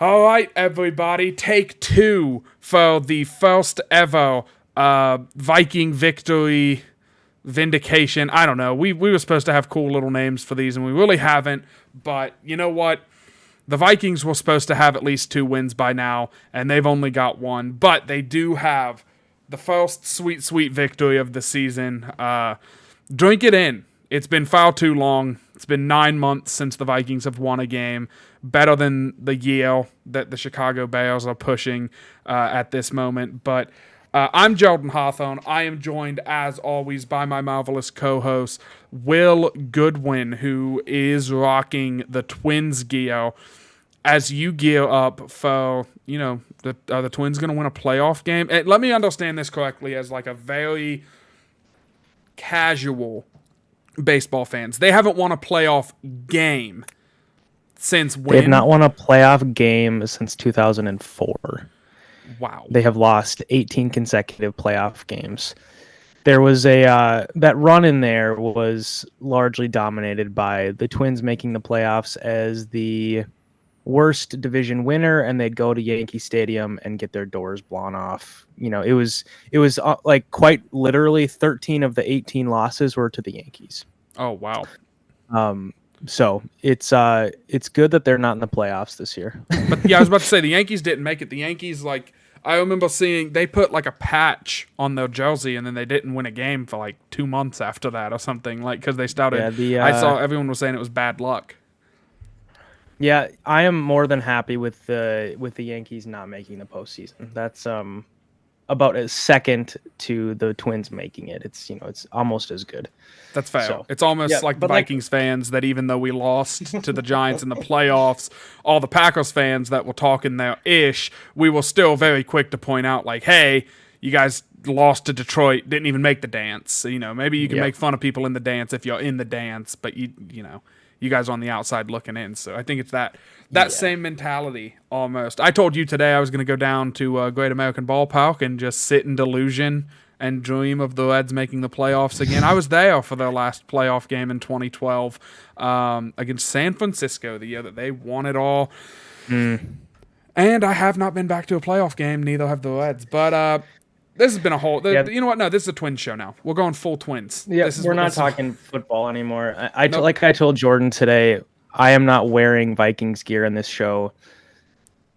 All right, everybody, take two for the first ever Viking victory vindication. I don't know. We were supposed to have cool little names for these, and we really haven't. But you know what? The Vikings were supposed to have at least 2 wins by now, and they've only got 1. But they do have the first sweet, sweet victory of the season. Drink it in. It's been far too long. It's been 9 months since the Vikings have won a game. Better than the year that the Chicago Bears are pushing at this moment. But I'm Jordan Hawthorne. I am joined, as always, by my marvelous co-host, Will Goodwin, who is rocking the Twins gear. As you gear up for, are the Twins going to win a playoff game? And let me understand this correctly as like a very casual baseball fans. They haven't won a playoff game since when? They've not won a playoff game since 2004. Wow. They have lost 18 consecutive playoff games. There was that run in there was largely dominated by the Twins making the playoffs as the worst division winner, and they'd go to Yankee Stadium and get their doors blown off. It was like quite literally 13 of the 18 losses were to the Yankees. Oh, wow. So it's good that they're not in the playoffs this year. But yeah, I was about to say the Yankees didn't make it. The Yankees, I remember seeing they put like a patch on their jersey, and then they didn't win a game for like 2 months after that or something. Because they started. Yeah, I saw everyone was saying it was bad luck. Yeah, I am more than happy with the Yankees not making the postseason. That's about as second to the Twins making it. It's it's almost as good. That's fair. So, it's almost like the Vikings fans that even though we lost to the Giants in the playoffs, all the Packers fans that were talking there we were still very quick to point out hey, you guys lost to Detroit, didn't even make the dance. Maybe you can make fun of people in the dance if you're in the dance, but you guys are on the outside looking in. So I think it's that same mentality almost. I told you today I was going to go down to Great American Ballpark and just sit in delusion and dream of the Reds making the playoffs again. I was there for their last playoff game in 2012 against San Francisco, the year that they won it all. And I have not been back to a playoff game, neither have the Reds. But this has been a whole... You know what? No, this is a Twins show now. We're going full Twins. Yeah, we're not talking football anymore. Like I told Jordan today, I am not wearing Vikings gear in this show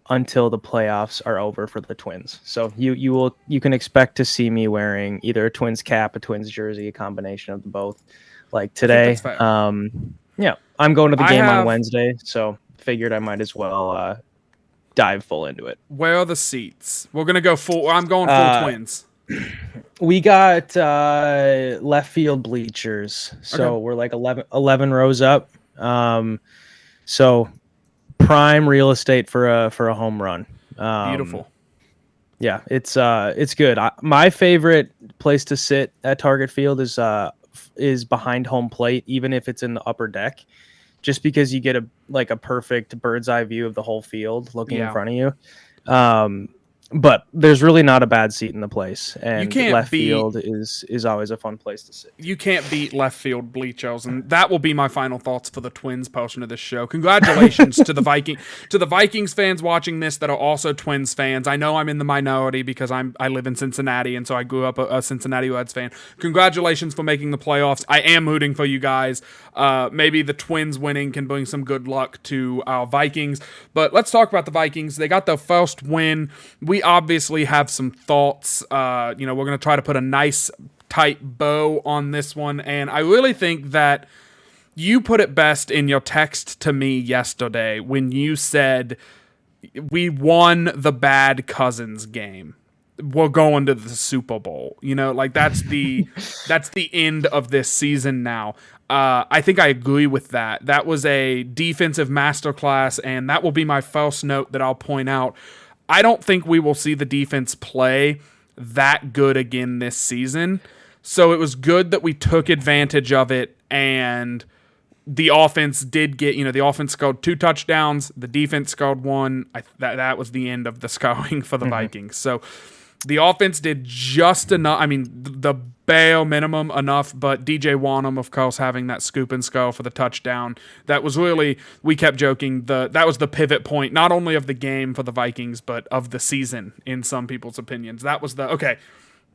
until the playoffs are over for the Twins. So you can expect to see me wearing either a Twins cap, a Twins jersey, a combination of the both. Like today, I'm going to the game on Wednesday, so figured I might as well dive full into it. Where are the seats? We're gonna go full. I'm going full Twins. We got left field bleachers, so we're like 11 rows up. So prime real estate for a home run. Beautiful. Yeah, it's good. My favorite place to sit at Target Field is behind home plate, even if it's in the upper deck, just because you get a perfect bird's eye view of the whole field looking in front of you. But there's really not a bad seat in the place, and left field is always a fun place to sit. You can't beat left field bleachers, and that will be my final thoughts for the Twins portion of this show. Congratulations to the Vikings fans watching this that are also Twins fans. I know I'm in the minority because I live in Cincinnati, and so I grew up a Cincinnati Reds fan. Congratulations for making the playoffs. I am rooting for you guys. Maybe the Twins winning can bring some good luck to our Vikings, but let's talk about the Vikings. They got their first win. We obviously have some thoughts. We're going to try to put a nice tight bow on this one, and I really think that you put it best in your text to me yesterday when you said we won the bad Cousins game. We're going to the Super Bowl. That's the end of this season now. I think I agree with that. That was a defensive masterclass, and that will be my first note that I'll point out. I don't think we will see the defense play that good again this season. So it was good that we took advantage of it, and the offense did get, the offense scored 2 touchdowns. The defense scored 1. That was the end of the scoring for the Vikings. So The offense did just enough. I mean, the bare minimum enough, but DJ Wanham, of course, having that scoop and skull for the touchdown. That was really, we kept joking, that was the pivot point, not only of the game for the Vikings, but of the season, in some people's opinions. That was okay,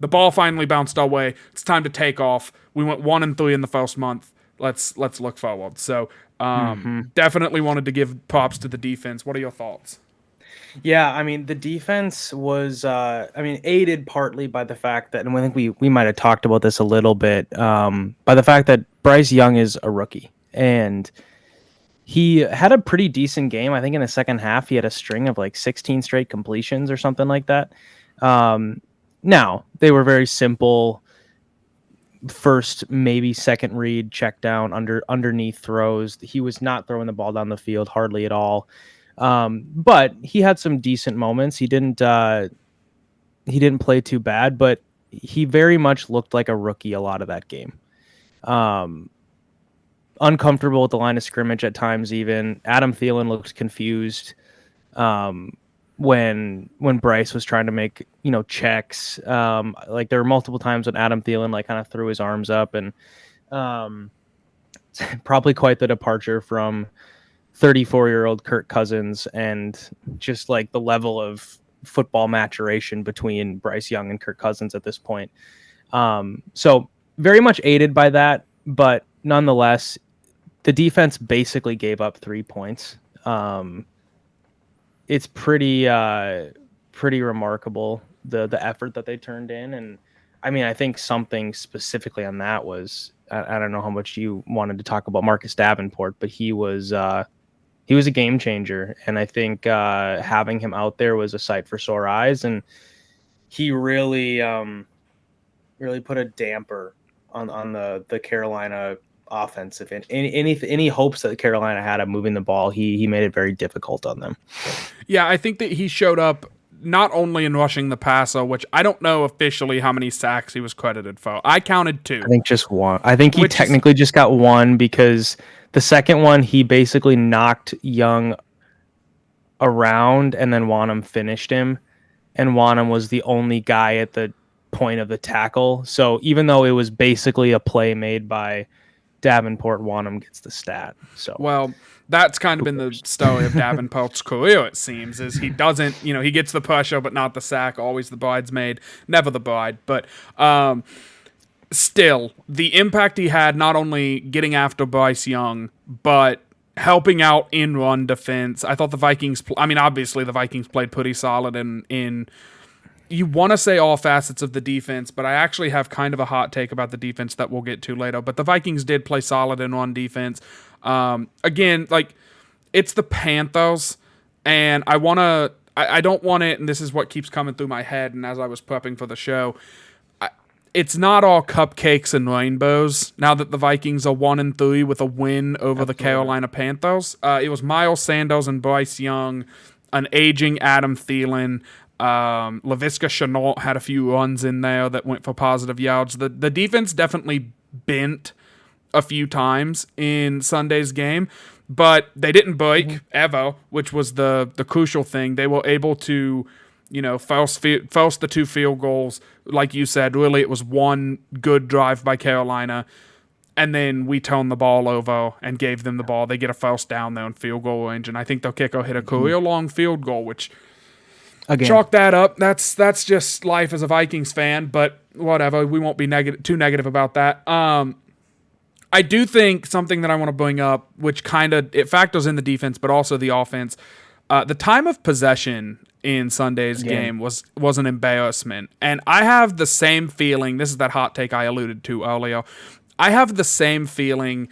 the ball finally bounced our way. It's time to take off. We went 1-3 in the first month. Let's look forward. So definitely wanted to give props to the defense. What are your thoughts? Yeah, I mean, the defense was, aided partly by the fact that, and I think we might have talked about this a little bit, by the fact that Bryce Young is a rookie. And he had a pretty decent game. I think in the second half, he had a string of like 16 straight completions or something like that. Now, they were very simple first, maybe second read, check down, underneath throws. He was not throwing the ball down the field hardly at all. But he had some decent moments. He didn't play too bad, but he very much looked like a rookie a lot of that game. Uncomfortable with the line of scrimmage at times. Even Adam Thielen looked confused when Bryce was trying to make checks. Like there were multiple times when Adam Thielen like kind of threw his arms up, and probably quite the departure from 34-year-old Kirk Cousins, and just like the level of football maturation between Bryce Young and Kirk Cousins at this point. So very much aided by that, but nonetheless, the defense basically gave up 3 points. It's pretty remarkable the effort that they turned in, and I mean I think something specifically on that was I don't know how much you wanted to talk about Marcus Davenport, but he was a game changer, and I think having him out there was a sight for sore eyes, and he really put a damper on the Carolina offensive, and any hopes that Carolina had of moving the ball, he made it very difficult on them. Yeah, I think that he showed up not only in rushing the passer, which I don't know officially how many sacks he was credited for. I counted 2. I think just one. I think he technically just got one, because the second one he basically knocked Young around and then Wanham finished him, and Wanham was the only guy at the point of the tackle. So even though it was basically a play made by Davenport, Wanham gets the stat. So well, that's kind of been the story of Davenport's career, it seems, is he doesn't, he gets the pressure but not the sack, always the bridesmaid, never the bride. But still, the impact he had, not only getting after Bryce Young, but helping out in run defense. I thought the Vikings, obviously the Vikings played pretty solid in you want to say all facets of the defense, but I actually have kind of a hot take about the defense that we'll get to later. But the Vikings did play solid in run defense. Again, like, it's the Panthers, and I don't want it, and this is what keeps coming through my head, and as I was prepping for the show, it's not all cupcakes and rainbows now that the Vikings are 1-3 with a win over the Carolina Panthers. It was Miles Sanders and Bryce Young, an aging Adam Thielen. Laviska Shenault had a few runs in there that went for positive yards. The defense definitely bent a few times in Sunday's game, but they didn't break ever, which was the crucial thing. They were able to, force the 2 field goals. Like you said, really it was one good drive by Carolina, and then we turned the ball over and gave them the ball. They get a first down there in field goal range, and I think their kicker hit a career-long field goal, which... Again. Chalk that up. That's just life as a Vikings fan, but whatever. We won't be too negative about that. I do think something that I want to bring up, which it factors in the defense, but also the offense. The time of possession in Sunday's game was an embarrassment, and I have the same feeling. This is that hot take I alluded to earlier. I have the same feeling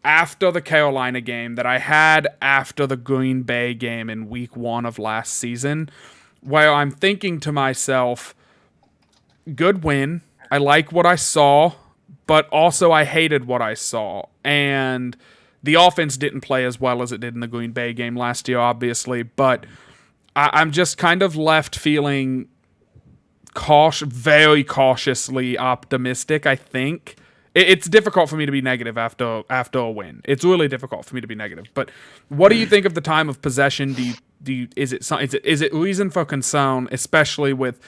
after the Carolina game that I had after the Green Bay game in Week 1 of last season, where I'm thinking to myself, good win. I like what I saw, but also I hated what I saw. And the offense didn't play as well as it did in the Green Bay game last year, obviously, but I'm just kind of left feeling very cautiously optimistic, I think. It's difficult for me to be negative after a win. It's really difficult for me to be negative. But what do you think of the time of possession? Is it reason for concern, especially with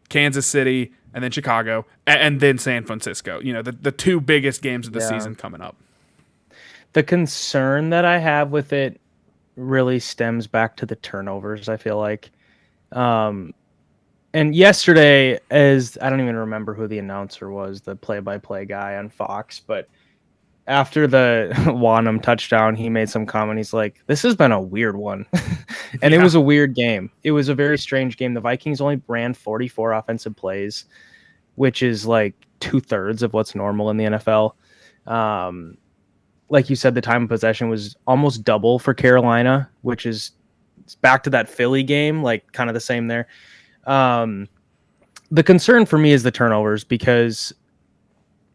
Kansas City and then Chicago and then San Francisco. The two biggest games of the season coming up. The concern that I have with it really stems back to the turnovers, I feel like. And yesterday, as I don't even remember who the announcer was, the play-by-play guy on Fox, but after the Wanham touchdown, he made some comment. He's like, this has been a weird one. And It was a weird game. It was a very strange game. The Vikings only ran 44 offensive plays, which is like 2/3 of what's normal in the NFL. Like you said, the time of possession was almost double for Carolina, which is back to that Philly game, like kind of the same there. The concern for me is the turnovers because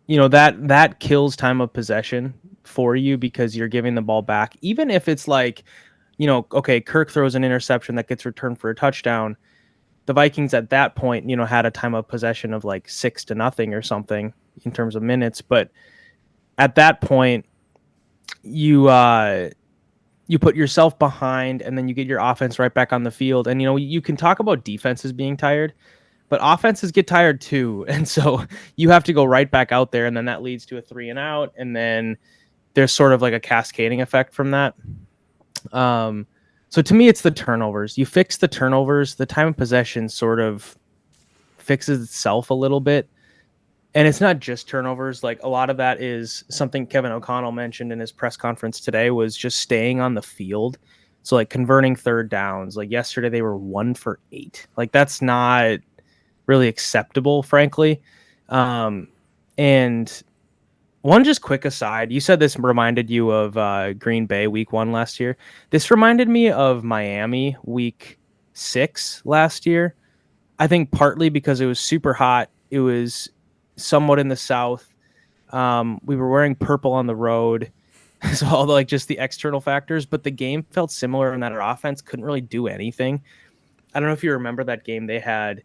that kills time of possession for you because you're giving the ball back. Even if it's like, okay, Kirk throws an interception that gets returned for a touchdown. The Vikings at that point, had a time of possession of like 6-0 or something in terms of minutes. But at that point, you put yourself behind and then you get your offense right back on the field. And, you can talk about defenses being tired, but offenses get tired too. And so you have to go right back out there. And then that leads to a 3-and-out. And then there's sort of like a cascading effect from that. So to me, it's the turnovers. You fix the turnovers, the time of possession sort of fixes itself a little bit. And it's not just turnovers. Like a lot of that is something Kevin O'Connell mentioned in his press conference today was just staying on the field. So like converting third downs. Like yesterday they were 1 for 8. Like that's not really acceptable, frankly. And one just quick aside, you said this reminded you of Green Bay week 1 last year. This reminded me of Miami week 6 last year. I think partly because it was super hot. It was somewhat in the South. We were wearing purple on the road. So all the, just the external factors, but the game felt similar in that our offense couldn't really do anything. I don't know if you remember that game. They had,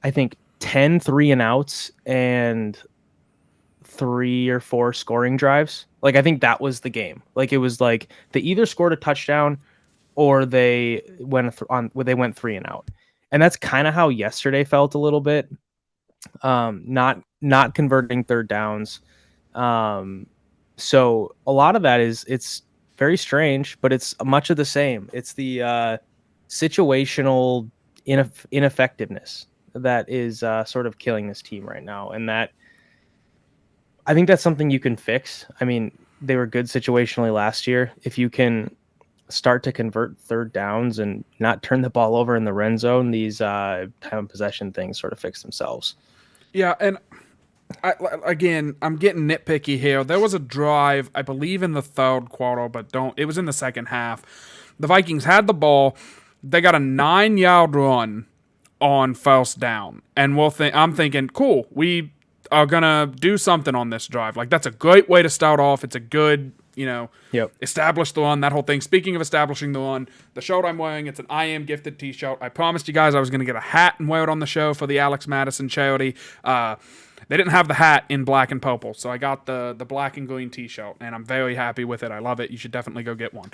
I think, 10 3-and-outs and 3 or 4 scoring drives. Like, I think that was the game. Like, it was like they either scored a touchdown or they went 3-and-out. And that's kind of how yesterday felt a little bit. Not converting third downs. So a lot of that it's very strange, but it's much of the same. It's the situational ineffectiveness that is sort of killing this team right now. And that, I think that's something you can fix. I mean, they were good situationally last year. If you can start to convert third downs and not turn the ball over in the red zone, these time of possession things sort of fix themselves. Yeah, and I'm getting nitpicky here. There was a drive, I believe, in the third quarter, but it was in the second half. The Vikings had the ball. They got a 9-yard run on first down, and I'm thinking, cool, we are gonna do something on this drive. Like, that's a great way to start off. It's a good, establish the run, that whole thing. Speaking of establishing the run, the shirt I'm wearing, it's an I Am Gifted t-shirt. I promised you guys I was going to get a hat and wear it on the show for the Alex Madison charity. They didn't have the hat in black and purple, so I got the black and green t-shirt, and I'm very happy with it. I love it. You should definitely go get one.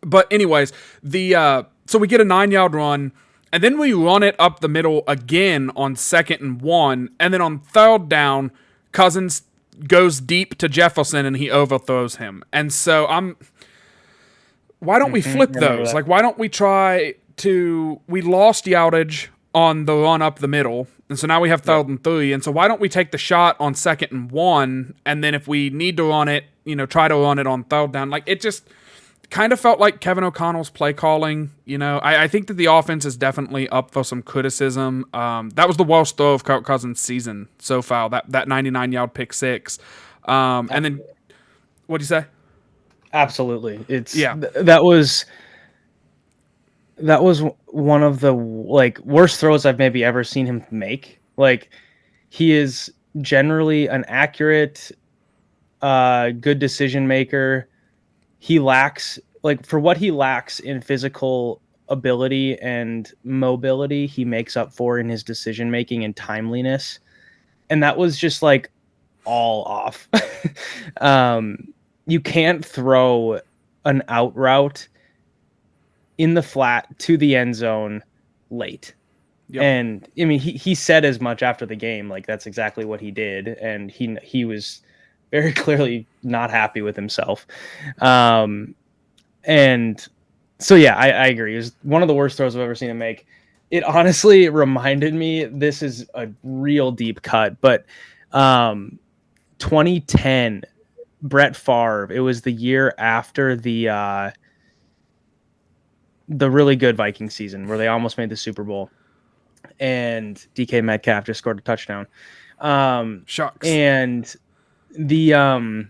But anyways, so we get a 9-yard run, and then we run it up the middle again on 2nd and 1, and then on third down, Cousins goes deep to Jefferson and he overthrows him. And so why don't we flip those? Like, why don't we we lost yardage on the run up the middle, and so now we have 3rd and 3, and so why don't we take the shot on 2nd and 1, and then if we need to run it, try to run it on third down. Like, it just kind of felt like Kevin O'Connell's play calling. I think that the offense is definitely up for some criticism. That was the worst throw of Kirk Cousins' season so far, that 99-yard pick six. And then, what'd you say? Absolutely. That was one of the worst throws I've maybe ever seen him make. Like, he is generally an accurate, good decision maker. He lacks, for what he lacks in physical ability and mobility, he makes up for in his decision making and timeliness. And that was just all off. You can't throw an out route in the flat to the end zone late. Yep. And I mean, he said as much after the game, like that's exactly what he did, and he was very clearly not happy with himself. And so yeah, I agree. It was one of the worst throws I've ever seen him make. It honestly reminded me. This is a real deep cut, but 2010, Brett Favre. It was the year after the really good Viking season where they almost made the Super Bowl, and DK Metcalf just scored a touchdown. Shucks. And the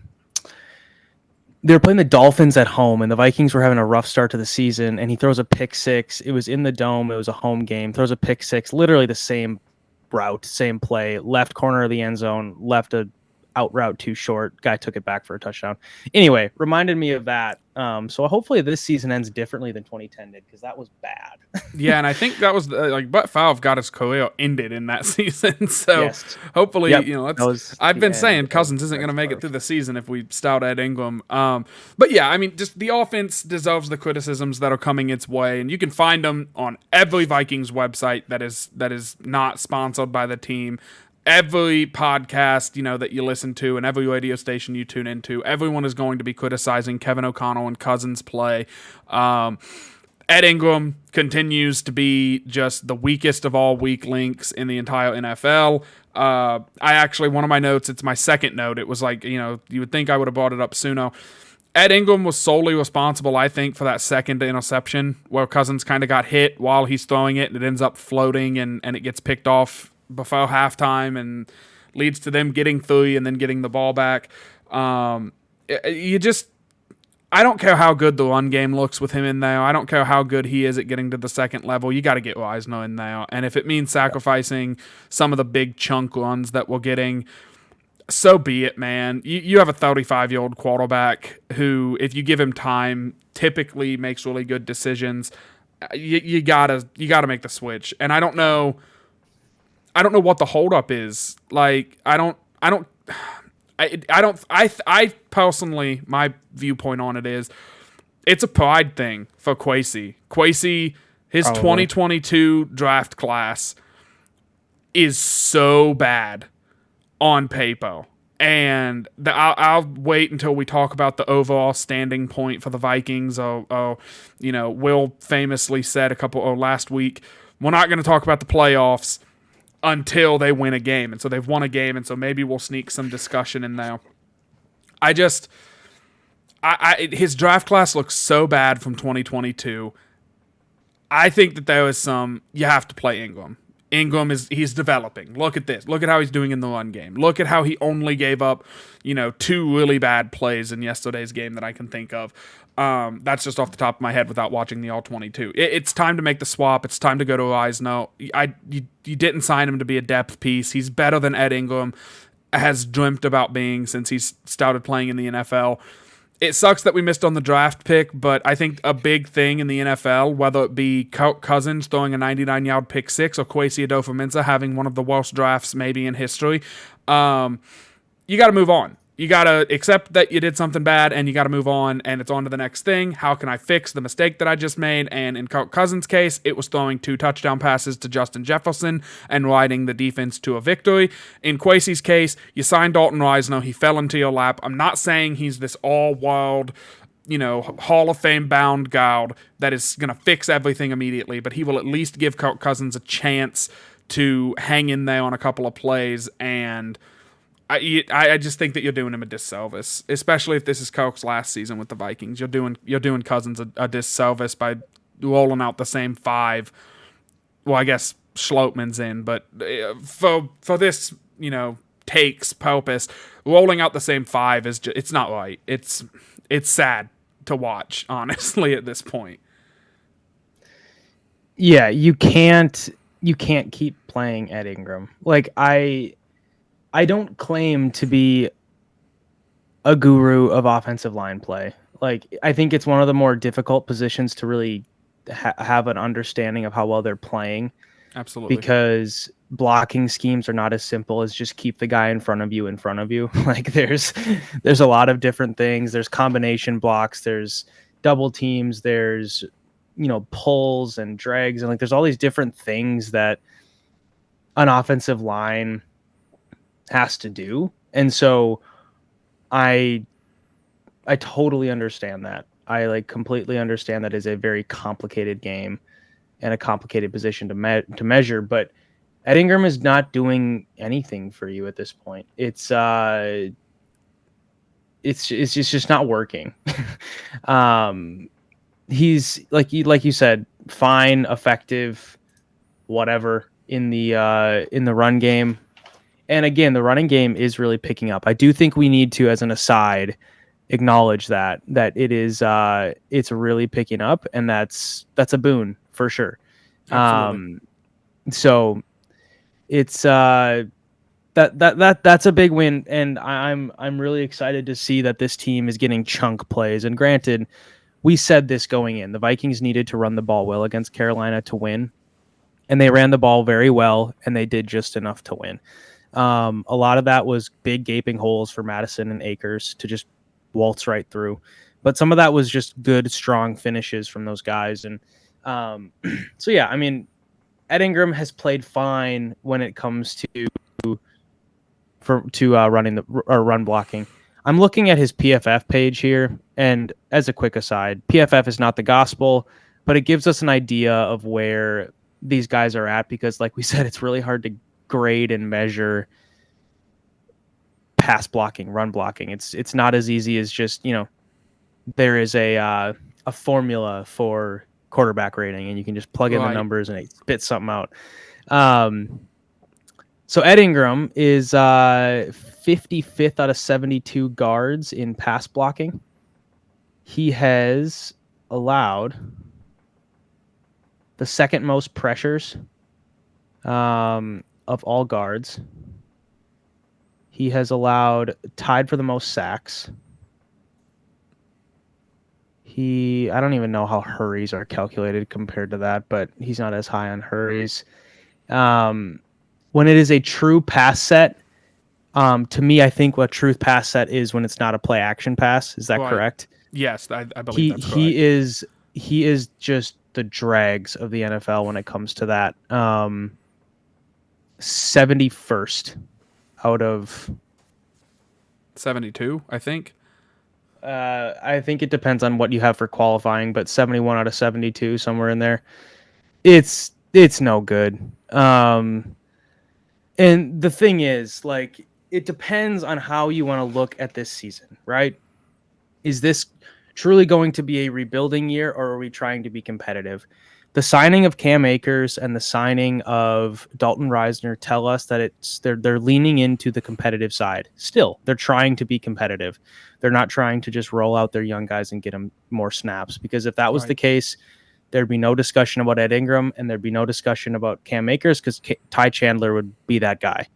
they were playing the Dolphins at home, and the Vikings were having a rough start to the season, and he throws a pick six. It was in the dome. It was a home game. Throws a pick six, literally the same route, same play, left corner of the end zone, left a out route too short. Guy took it back for a touchdown. Anyway, reminded me of that. So hopefully this season ends differently than 2010 did, because that was bad. Yeah, and I think that was like Brett Favre got his career ended in that season. So Yes. hopefully, Yep. I've been end saying of Cousins isn't going to make it Favre. through the season if we stout Ed Ingram. But yeah, I mean, just the offense deserves the criticisms that are coming its way, and you can find them on every Vikings website that is not sponsored by the team. Every podcast, that you listen to, and every radio station you tune into, everyone is going to be criticizing Kevin O'Connell and Cousins' play. Ed Ingram continues to be just the weakest of all weak links in the entire NFL. One of my notes, it's my second note. It was like, you would think I would have brought it up sooner. Ed Ingram was solely responsible, I think, for that second interception where Cousins kind of got hit while he's throwing it, and it ends up floating, and it gets picked off before halftime and leads to them getting 3 and then getting the ball back. I don't care how good the run game looks with him in there. I don't care how good he is at getting to the second level. You got to get Reisner in there. And if it means sacrificing some of the big chunk runs that we're getting, so be it, man. You have a 35-year-old quarterback who, if you give him time, typically makes really good decisions. You gotta make the switch. And I don't know what the holdup is. Like, I personally, my viewpoint on it is it's a pride thing for Kwesi. Kwesi, his 2022 draft class is so bad on paper. And I'll wait until we talk about the overall standing point for the Vikings. Will famously said last week, we're not going to talk about the playoffs until they win a game. And so they've won a game, and so maybe we'll sneak some discussion in there. His draft class looks so bad from 2022. I think that there is you have to play Ingram. He's developing. Look at this. Look at how he's doing in the run game. Look at how he only gave up, 2 really bad plays in yesterday's game that I can think of. That's just off the top of my head without watching the all-22. It's time to make the swap. It's time to go to Reisner. You didn't sign him to be a depth piece. He's better than Ed Ingram has dreamt about being since he's started playing in the NFL. It sucks that we missed on the draft pick, but I think a big thing in the NFL, whether it be Kirk Cousins throwing a 99-yard pick six or Kwesi Adofo-Mensah having one of the worst drafts maybe in history, you got to move on. You got to accept that you did something bad, and you got to move on, and it's on to the next thing. How can I fix the mistake that I just made? And in Kirk Cousins' case, it was throwing 2 touchdown passes to Justin Jefferson and riding the defense to a victory. In Kwesi's case, you signed Dalton Reisner. He fell into your lap. I'm not saying he's this all-world, Hall of Fame-bound guard that is going to fix everything immediately, but he will at least give Kirk Cousins a chance to hang in there on a couple of plays, and I just think that you're doing him a disservice, especially if this is Kirk's last season with the Vikings. You're doing Cousins a disservice by rolling out the same 5. Well, I guess Schlottman's in, but for this takes purpose, rolling out the same 5 is it's not right. It's sad to watch, honestly, at this point. Yeah, you can't keep playing Ed Ingram. Like I don't claim to be a guru of offensive line play. Like, I think it's one of the more difficult positions to really have an understanding of how well they're playing. Absolutely. Because blocking schemes are not as simple as just keep the guy in front of you. Like, there's a lot of different things. There's combination blocks. There's double teams. There's, pulls and drags. And, like, there's all these different things that – an offensive line has to do. And so I totally understand that. I like completely understand that is a very complicated game and a complicated position to measure, but Ed Ingram is not doing anything for you at this point. It's just not working. He's like you said, fine, effective, whatever in the run game. And again, the running game is really picking up. I do think we need to, as an aside, acknowledge that it's really picking up, and that's a boon for sure. Absolutely. So it's that's a big win, and I'm really excited to see that this team is getting chunk plays. And granted, we said this going in, the Vikings needed to run the ball well against Carolina to win, and they ran the ball very well, and they did just enough to win. A lot of that was big gaping holes for Madison and Akers to just waltz right through, but some of that was just good, strong finishes from those guys. And so yeah, I mean, Ed Ingram has played fine when it comes to running or run blocking. I'm looking at his PFF page here, and as a quick aside, PFF is not the gospel, but it gives us an idea of where these guys are at, because like we said, it's really hard to grade and measure pass blocking, run blocking. It's not as easy as just, there is a formula for quarterback rating, and you can just plug in the numbers and it spits something out. So Ed Ingram is 55th out of 72 guards in pass blocking. He has allowed the second most pressures of all guards. He has allowed, tied for the most sacks. I don't even know how hurries are calculated compared to that, but he's not as high on hurries. When it is a true pass set, to me, I think what true pass set is when it's not a play action pass. Is that correct? Yes, I believe that's correct. He is just the dregs of the NFL when it comes to that. 71st out of 72, I think. I think it depends on what you have for qualifying, but 71 out of 72, somewhere in there. It's no good. And the thing is, like, it depends on how you want to look at this season, right? Is this truly going to be a rebuilding year, or are we trying to be competitive? The signing of Cam Akers and the signing of Dalton Reisner tell us that they're leaning into the competitive side. Still, they're trying to be competitive. They're not trying to just roll out their young guys and get them more snaps, because if that was the case, there'd be no discussion about Ed Ingram, and there'd be no discussion about Cam Akers, because Ty Chandler would be that guy.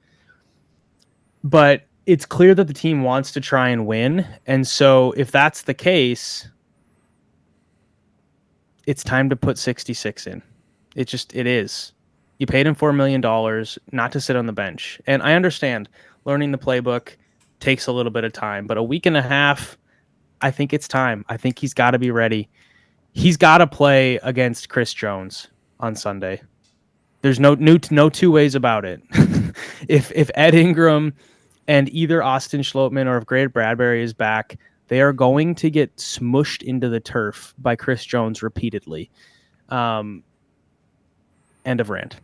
But it's clear that the team wants to try and win. And so if that's the case, it's time to put 66 in. It is. You paid him $4 million not to sit on the bench. And I understand learning the playbook takes a little bit of time, but a week and a half, I think it's time. I think he's got to be ready. He's got to play against Chris Jones on Sunday. There's no two ways about it. If Ed Ingram and either Austin Schlottman or if Greg Bradbury is back, they are going to get smushed into the turf by Chris Jones repeatedly. End of rant.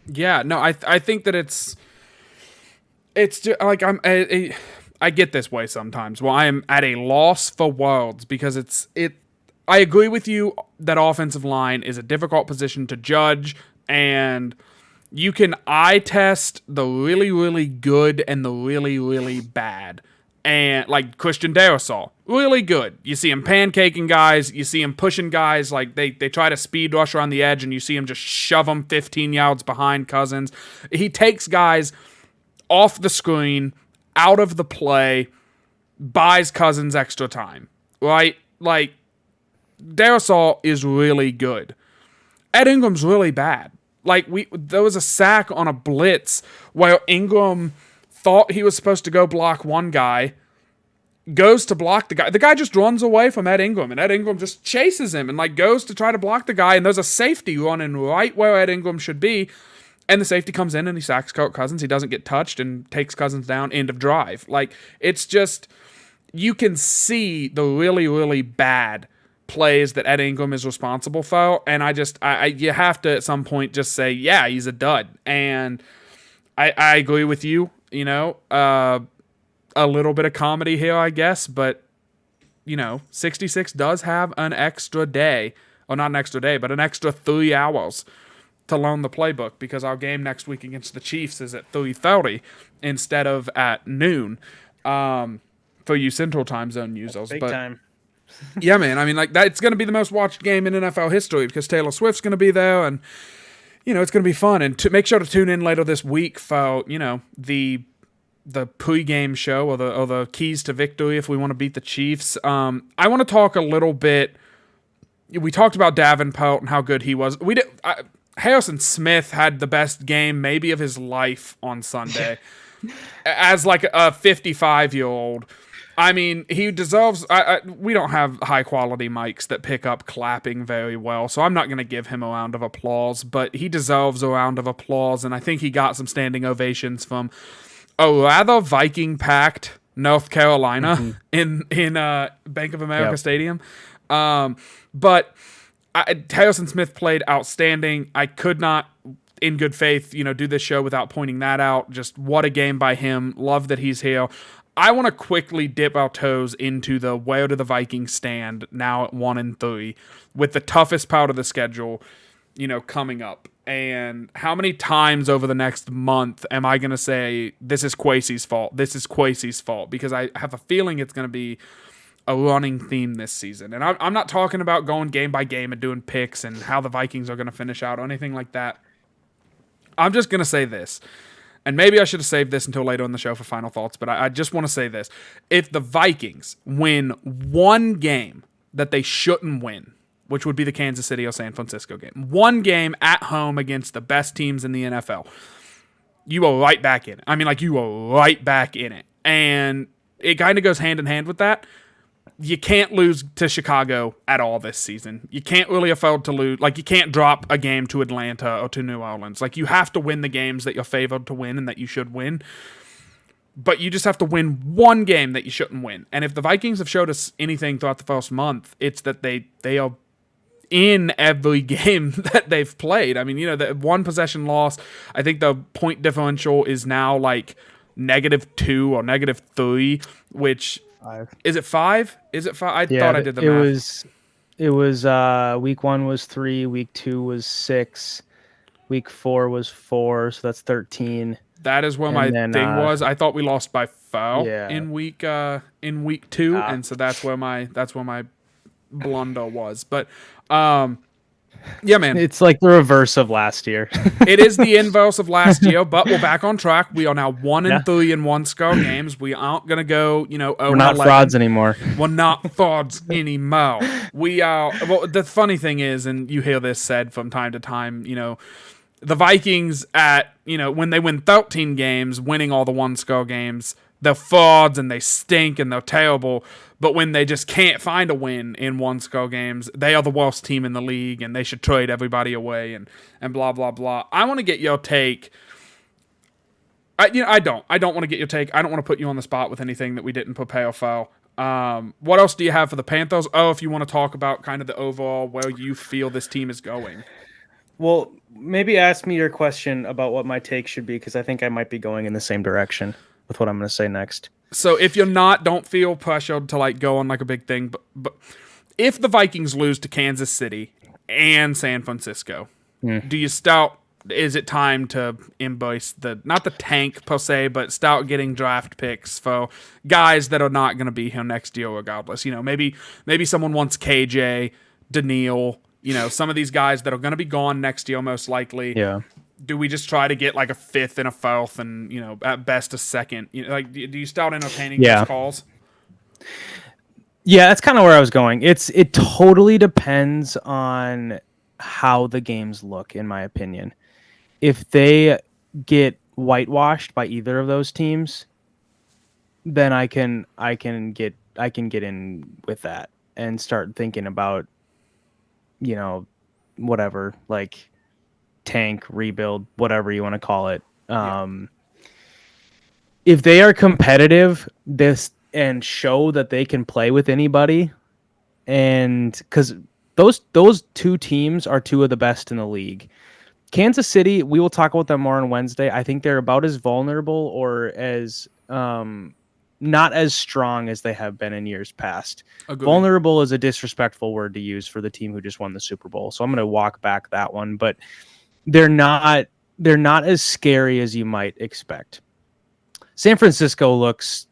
Yeah, no, I think that it's just, like I get this way sometimes. Well, I am at a loss for words, because I agree with you that offensive line is a difficult position to judge, and you can eye test the really, really good and the really, really bad. And like Christian Darrisaw, really good. You see him pancaking guys. You see him pushing guys. Like they try to speed rush around the edge, and you see him just shove them 15 yards behind Cousins. He takes guys off the screen, out of the play, buys Cousins extra time. Right? Like, Darrisaw is really good. Ed Ingram's really bad. Like, there was a sack on a blitz where Ingram thought he was supposed to go block one guy, goes to block the guy. The guy just runs away from Ed Ingram, and Ed Ingram just chases him and like goes to try to block the guy, and there's a safety running right where Ed Ingram should be, And the safety comes in and he sacks Kirk Cousins. He doesn't get touched and takes Cousins down. End of drive. Like, it's just, you can see the really, really bad plays that Ed Ingram is responsible for. And you have to at some point just say, yeah, he's a dud. And I agree with you, a little bit of comedy here, I guess. But, 66 does have an extra day, or not an extra day, but an extra 3 hours to learn the playbook, because our game next week against the Chiefs is at 3:30 instead of at noon, for you Central Time Zone users. Big time. Yeah, man. I mean, like, that, it's going to be the most watched game in NFL history because Taylor Swift's going to be there, and it's going to be fun. And to make sure to tune in later this week for the pregame show or the keys to victory if we want to beat the Chiefs. I want to talk a little bit. We talked about Davenport and how good he was. Harrison Smith had the best game maybe of his life on Sunday. As like a 55-year-old. I mean, he deserves... we don't have high-quality mics that pick up clapping very well, so I'm not going to give him a round of applause, but he deserves a round of applause, and I think he got some standing ovations from a rather Viking-packed North Carolina in Bank of America Stadium. But Harrison Smith played outstanding. I could not, in good faith, do this show without pointing that out. Just what a game by him. Love that he's here. I want to quickly dip our toes into the where do the Vikings stand now at 1-3 with the toughest part of the schedule, coming up. And how many times over the next month am I going to say, this is Kwesi's fault? This is Kwesi's fault. Because I have a feeling it's going to be a running theme this season. And I'm not talking about going game by game and doing picks and how the Vikings are going to finish out or anything like that. I'm just going to say this. And maybe I should have saved this until later in the show for final thoughts, but I just want to say this. If the Vikings win one game that they shouldn't win, which would be the Kansas City or San Francisco game, one game at home against the best teams in the NFL, you are right back in it. I mean, like, you are right back in it. And it kind of goes hand in hand with that. You can't lose to Chicago at all this season. You can't really afford to lose. Like, you can't drop a game to Atlanta or to New Orleans. Like, you have to win the games that you're favored to win and that you should win. But you just have to win one game that you shouldn't win. And if the Vikings have showed us anything throughout the first month, it's that they are in every game that they've played. I mean, the one possession loss, I think the point differential is now like -2 or -3, which... 5. Is it 5? Is it 5? I thought I did the math. It was week 1 was 3, week 2 was 6, week 4 was 4, so that's 13. That is where my thing was. I thought we lost by foul in week 2, and so that's where my blunder was. But yeah, man. It's like the reverse of last year. It is the inverse of last year, but we're back on track. We are now 1-3 in one-score games. We aren't going to go, we're not frauds anymore. We're not frauds anymore. We are, well, the funny thing is, and you hear this said from time to time, the Vikings when they win 13 games, winning all the one-score games, they're frauds and they stink and they're terrible. But when they just can't find a win in one-score games, they are the worst team in the league and they should trade everybody away and blah, blah, blah. I want to get your take. I don't want to get your take. I don't want to put you on the spot with anything that we didn't prepare for. What else do you have for the Panthers? Oh, if you want to talk about kind of the overall where you feel this team is going. Well, maybe ask me your question about what my take should be, because I think I might be going in the same direction with what I'm going to say next. So if you're not, don't feel pressured to like go on like a big thing. But if the Vikings lose to Kansas City and San Francisco, do you start? Is it time to embrace not the tank per se, but start getting draft picks for guys that are not going to be here next year regardless? Maybe someone wants KJ, Daniil, some of these guys that are going to be gone next year most likely. Yeah. Do we just try to get like a 5th and a 4th and, at best a 2nd? Do you start entertaining those calls? Yeah, that's kind of where I was going. It totally depends on how the games look, in my opinion. If they get whitewashed by either of those teams, then I can get in with that and start thinking about, whatever, like tank, rebuild, whatever you want to call it. If they are competitive and show that they can play with anybody, and because those two teams are two of the best in the league. Kansas City, we will talk about them more on Wednesday. I think they're about as vulnerable or as not as strong as they have been in years past. Agreed. Vulnerable is a disrespectful word to use for the team who just won the Super Bowl. So I'm going to walk back that one, but they're not as scary as you might expect. San Francisco looks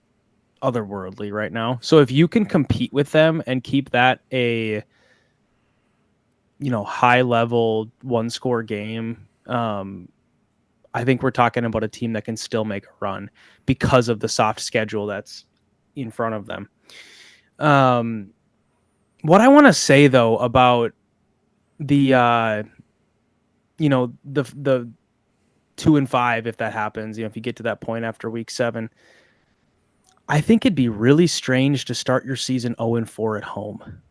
otherworldly right now. So if you can compete with them and keep that a high level 1-score game, I think we're talking about a team that can still make a run because of the soft schedule that's in front of them. What I want to say though about the the 2-5, if that happens, if you get to that point after week 7, I think it'd be really strange to start your season 0-4 at home.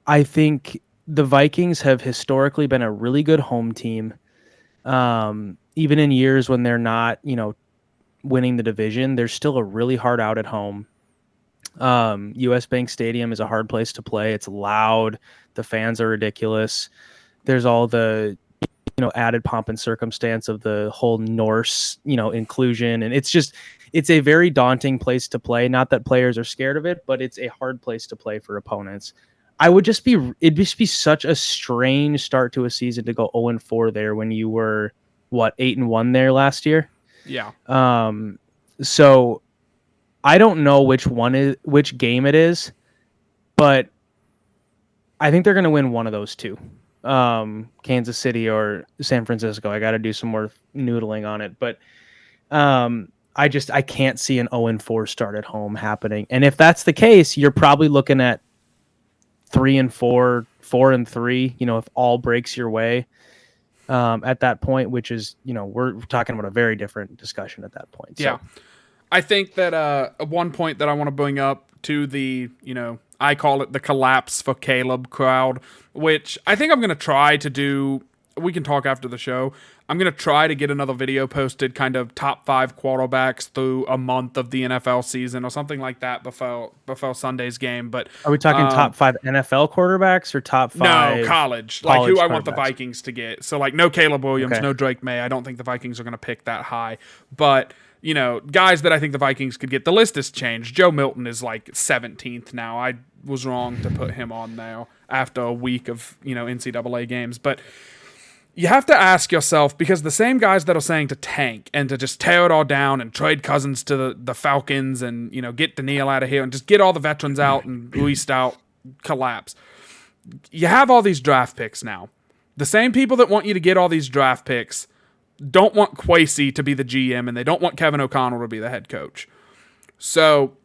I think the Vikings have historically been a really good home team. Even in years when they're not, winning the division, they're still a really hard out at home. US Bank Stadium is a hard place to play. It's loud. The fans are ridiculous. There's all the, added pomp and circumstance of the whole Norse, inclusion. And it's a very daunting place to play. Not that players are scared of it, but it's a hard place to play for opponents. It'd just be such a strange start to a season to go 0-4 there when you were 8-1 there last year. Yeah. So I don't know which game it is, but I think they're going to win one of those two. Kansas City or San Francisco. I got to do some more noodling on it, but I can't see an 0-4 start at home happening. And if that's the case, you're probably looking at 3-4, 4-3, if all breaks your way at that point, which is, we're talking about a very different discussion at that point. Yeah. So. I think that one point that I want to bring up to the, I call it the collapse for Caleb crowd, which I think I'm going to try to do. We can talk after the show. I'm going to try to get another video posted, kind of top 5 quarterbacks through a month of the NFL season or something like that before Sunday's game. But are we talking top 5 NFL quarterbacks or top 5? No, college like who I want the Vikings to get. So no Caleb Williams, no Drake May. I don't think the Vikings are going to pick that high. But guys that I think the Vikings could get. The list has changed. Joe Milton is 17th now. I was wrong to put him on now after a week of NCAA games, but. You have to ask yourself, because the same guys that are saying to tank and to just tear it all down and trade Cousins to the Falcons and, get Daniil out of here and just get all the veterans out and Luis out, collapse. You have all these draft picks now. The same people that want you to get all these draft picks don't want Kwesi to be the GM and they don't want Kevin O'Connell to be the head coach. So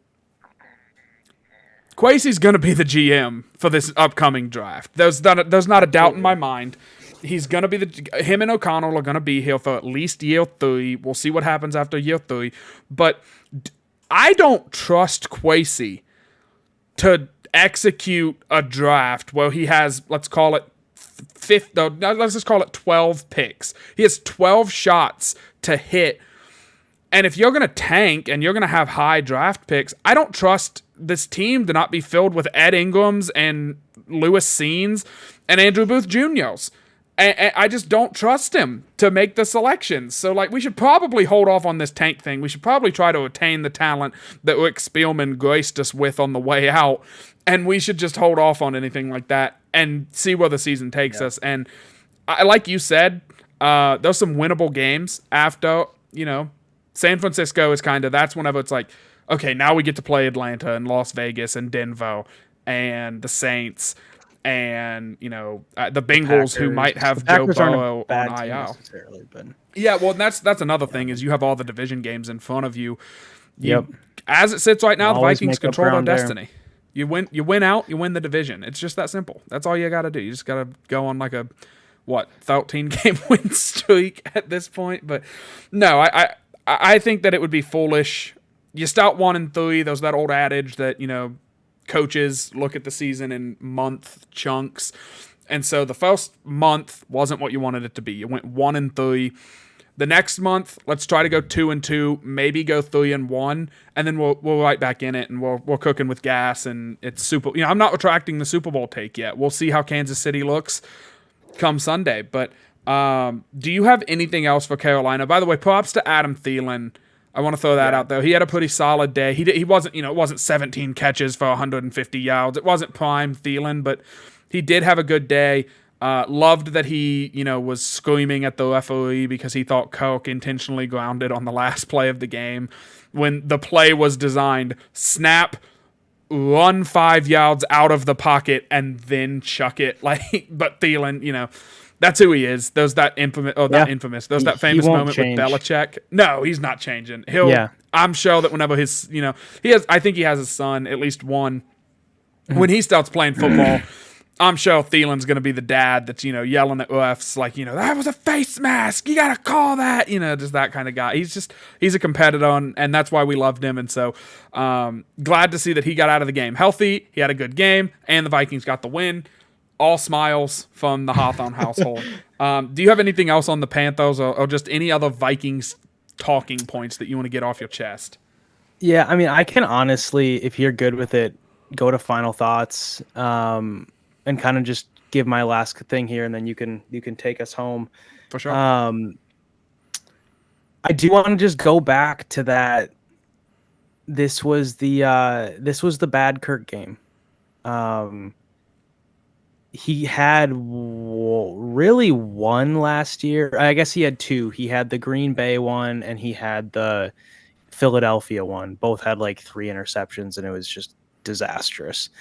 Kwesi's going to be the GM for this upcoming draft. There's not a doubt in my mind. He's going to be him and O'Connell are going to be here for at least year 3. We'll see what happens after year 3. But I don't trust Kwesi to execute a draft where he has, let's call it 12 picks. He has 12 shots to hit. And if you're going to tank and you're going to have high draft picks, I don't trust this team to not be filled with Ed Ingrams and Lewis Scenes and Andrew Booth Jr.'s. I just don't trust him to make the selections. So, we should probably hold off on this tank thing. We should probably try to attain the talent that Rick Spielman graced us with on the way out. And we should just hold off on anything like that and see where the season takes us. And like you said, there's some winnable games after, San Francisco is that's whenever it's okay, now we get to play Atlanta and Las Vegas and Denver and the Saints. And the Bengals, who might have Joe Burrow on IL. Yeah, well, that's another thing is you have all the division games in front of you. As it sits right now, the Vikings control their destiny. You win out, you win the division. It's just that simple. That's all you got to do. You just got to go on 13 game win streak at this point. But no, I think that it would be foolish. You start 1-3. There's that old adage that coaches look at the season in month chunks, And so the first month wasn't what you wanted it to be. You went 1-3. The next month, let's try to go 2-2, maybe go 3-1, and then we'll right back in it, and we're cooking with gas, and it's super. I'm not retracting the Super Bowl take yet. We'll see how Kansas City looks come Sunday. But do you have anything else for Carolina? By the way, props to Adam Thielen. I want to throw that out there. He had a pretty solid day. He wasn't, it wasn't 17 catches for 150 yards. It wasn't prime Thielen, but he did have a good day. Loved that he, was screaming at the referee because he thought Kirk intentionally grounded on the last play of the game when the play was designed, snap, run 5 yards out of the pocket, and then chuck it. But Thielen, that's who he is. There's that infamous, there's that famous moment with Belichick. No, he's not changing. I'm sure that whenever his, I think he has a son, at least one. When he starts playing football, I'm sure Thielen's going to be the dad that's, yelling at refs like, that was a face mask. You got to call that, just that kind of guy. He's a competitor, and that's why we loved him. And so glad to see that he got out of the game healthy. He had a good game, and the Vikings got the win. All smiles from the Hawthorne household. Do you have anything else on the Panthers or just any other Vikings talking points that you want to get off your chest? Yeah, I mean, I can honestly, if you're good with it, go to final thoughts. And kind of just give my last thing here, and then you can take us home. For sure. I do want to just go back to that. This was the bad Kirk game. He had really one last year. I guess he had two. He had the Green Bay one, and he had the Philadelphia one. Both had like 3 interceptions, and it was just disastrous.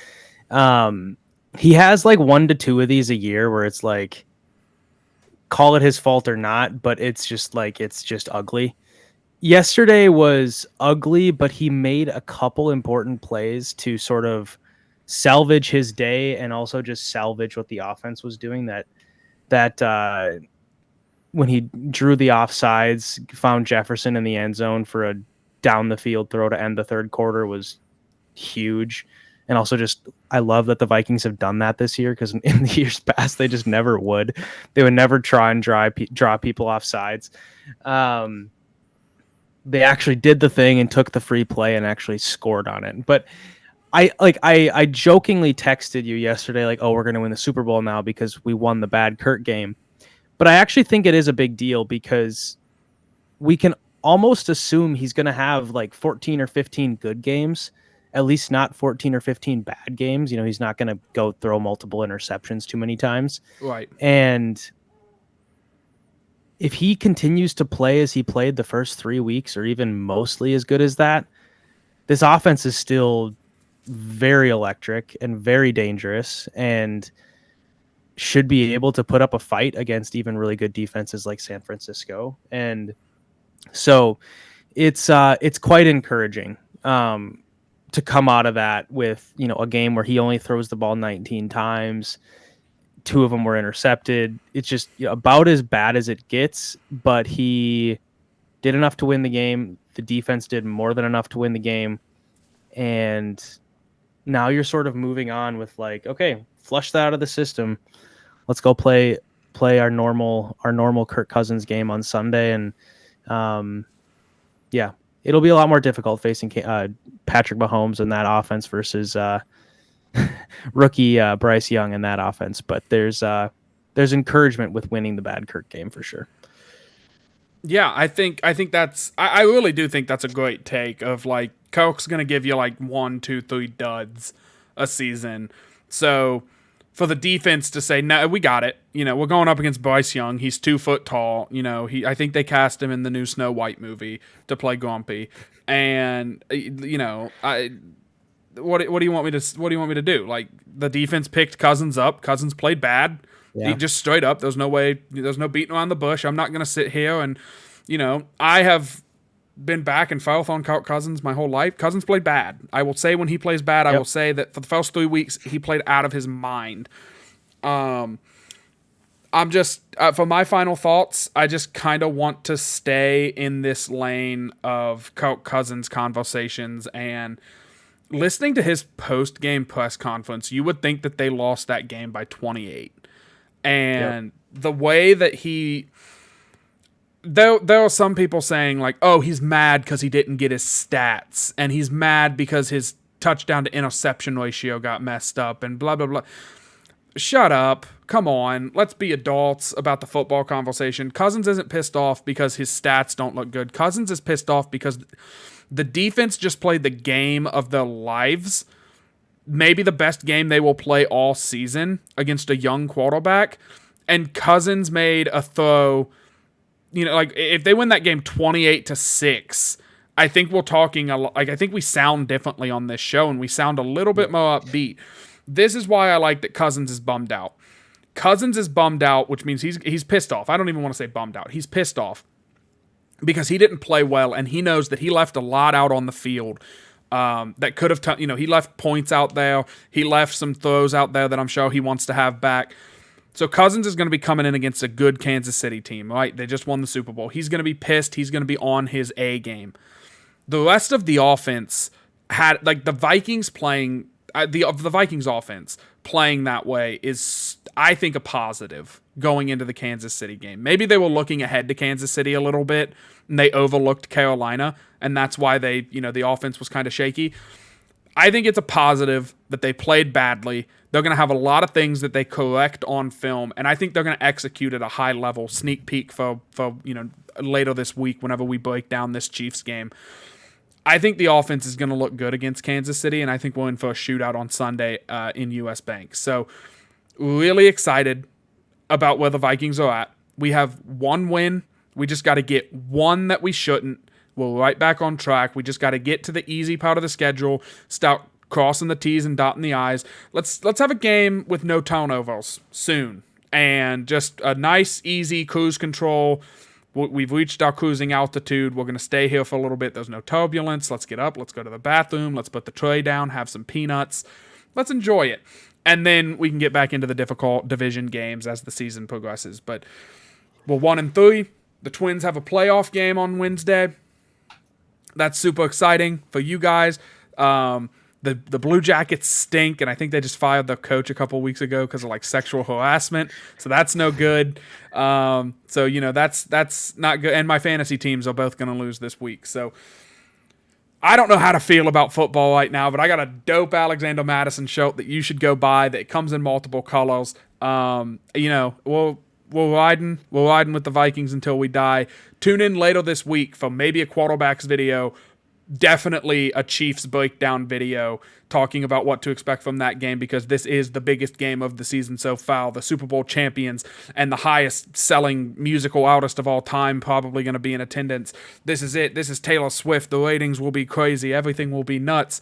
He has like 1 to 2 of these a year where it's like, call it his fault or not, but it's just ugly. Yesterday was ugly, but he made a couple important plays to sort of salvage his day and also just salvage what the offense was doing. That when he drew the offsides, found Jefferson in the end zone for a down the field throw to end the third quarter was huge. And also I love that the Vikings have done that this year, because in the years past, they just never would. They would never try and draw people off sides. They actually did the thing and took the free play and actually scored on it. But I jokingly texted you yesterday, like, oh, we're going to win the Super Bowl now because we won the bad Kirk game. But I actually think it is a big deal because we can almost assume he's going to have like 14 or 15 good games. At least not 14 or 15 bad games. He's not going to go throw multiple interceptions too many times. Right. And if he continues to play as he played the first 3 weeks, or even mostly as good as that, this offense is still very electric and very dangerous, and should be able to put up a fight against even really good defenses like San Francisco. And so it's quite encouraging. To come out of that with, a game where he only throws the ball 19 times, 2 of them were intercepted. It's just about as bad as it gets, but he did enough to win the game. The defense did more than enough to win the game. And now you're sort of moving on with like, okay, flush that out of the system. Let's go play our normal Kirk Cousins game on Sunday. And it'll be a lot more difficult facing Patrick Mahomes in that offense versus rookie Bryce Young in that offense. But there's encouragement with winning the bad Kirk game for sure. Yeah, I think that's I really do think that's a great take of like Kirk's gonna give you like 1, 2, 3 duds a season. So for the defense to say, no, we got it. We're going up against Bryce Young. He's 2 foot tall. I think they cast him in the new Snow White movie to play Grumpy. And what do you want me to do? Like, the defense picked Cousins up. Cousins played bad. Yeah. He just straight up. There's no beating around the bush. I'm not going to sit here and, I have been back and forth on Kirk Cousins my whole life. Cousins played bad. I will say when he plays bad, I will say that for the first 3 weeks, he played out of his mind. I'm just, for my final thoughts, I just kind of want to stay in this lane of Kirk Cousins conversations, and listening to his post-game press conference, you would think that they lost that game by 28. And the way that there are some people saying like, oh, he's mad because he didn't get his stats, and he's mad because his touchdown to interception ratio got messed up, and blah, blah, blah. Shut up. Come on. Let's be adults about the football conversation. Cousins isn't pissed off because his stats don't look good. Cousins is pissed off because the defense just played the game of their lives. Maybe the best game they will play all season against a young quarterback. And Cousins made a throw. Like if they win that game 28-6, I think we're talking I think we sound differently on this show, and we sound a little bit more upbeat. This is why I like that Cousins is bummed out. Cousins is bummed out, which means he's pissed off. I don't even want to say bummed out. He's pissed off because he didn't play well, and he knows that he left a lot out on the field that could have, he left points out there. He left some throws out there that I'm sure he wants to have back. So Cousins is going to be coming in against a good Kansas City team, right? They just won the Super Bowl. He's going to be pissed. He's going to be on his A game. The rest of the offense had, like, the Vikings playing, the Vikings offense playing that way is, I think, a positive going into the Kansas City game. Maybe they were looking ahead to Kansas City a little bit, and they overlooked Carolina, and that's why the offense was kind of shaky. I think it's a positive that they played badly. They're going to have a lot of things that they correct on film, and I think they're going to execute at a high level. Sneak peek for later this week whenever we break down this Chiefs game. I think the offense is going to look good against Kansas City, and I think we're in for a shootout on Sunday in US Bank. So really excited about where the Vikings are at. We have one win. We just got to get one that we shouldn't. We're right back on track. We just got to get to the easy part of the schedule, start crossing the T's and dotting the I's. Let's have a game with no turnovers soon, and just a nice, easy cruise control. We've reached our cruising altitude. We're going to stay here for a little bit. There's no turbulence. Let's get up. Let's go to the bathroom. Let's put the tray down, have some peanuts. Let's enjoy it. And then we can get back into the difficult division games as the season progresses. But we're 1-3. The Twins have a playoff game on Wednesday. That's super exciting for you guys. The Blue Jackets stink, and I think they just fired their coach a couple weeks ago because of sexual harassment. So that's no good. That's not good. And my fantasy teams are both going to lose this week. So I don't know how to feel about football right now, but I got a dope Alexander Madison shirt that you should go buy that comes in multiple colors. We're riding with the Vikings until we die. Tune in later this week for maybe a quarterbacks video, definitely a Chiefs breakdown video talking about what to expect from that game, because this is the biggest game of the season so far. The Super Bowl champions and the highest selling musical artist of all time probably going to be in attendance. This is it. This is Taylor Swift. The ratings will be crazy. Everything will be nuts.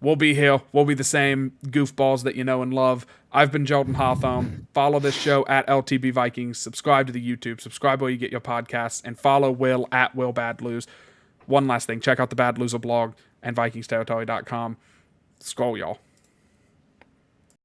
We'll be here. We'll be the same goofballs that you know and love. I've been Jordan Hawthorne. Follow this show at LTB Vikings. Subscribe to the YouTube. Subscribe where you get your podcasts. And follow Will at Will Bad Lose. One last thing. Check out the Bad Loser blog and VikingsTerritory.com. Skol, y'all.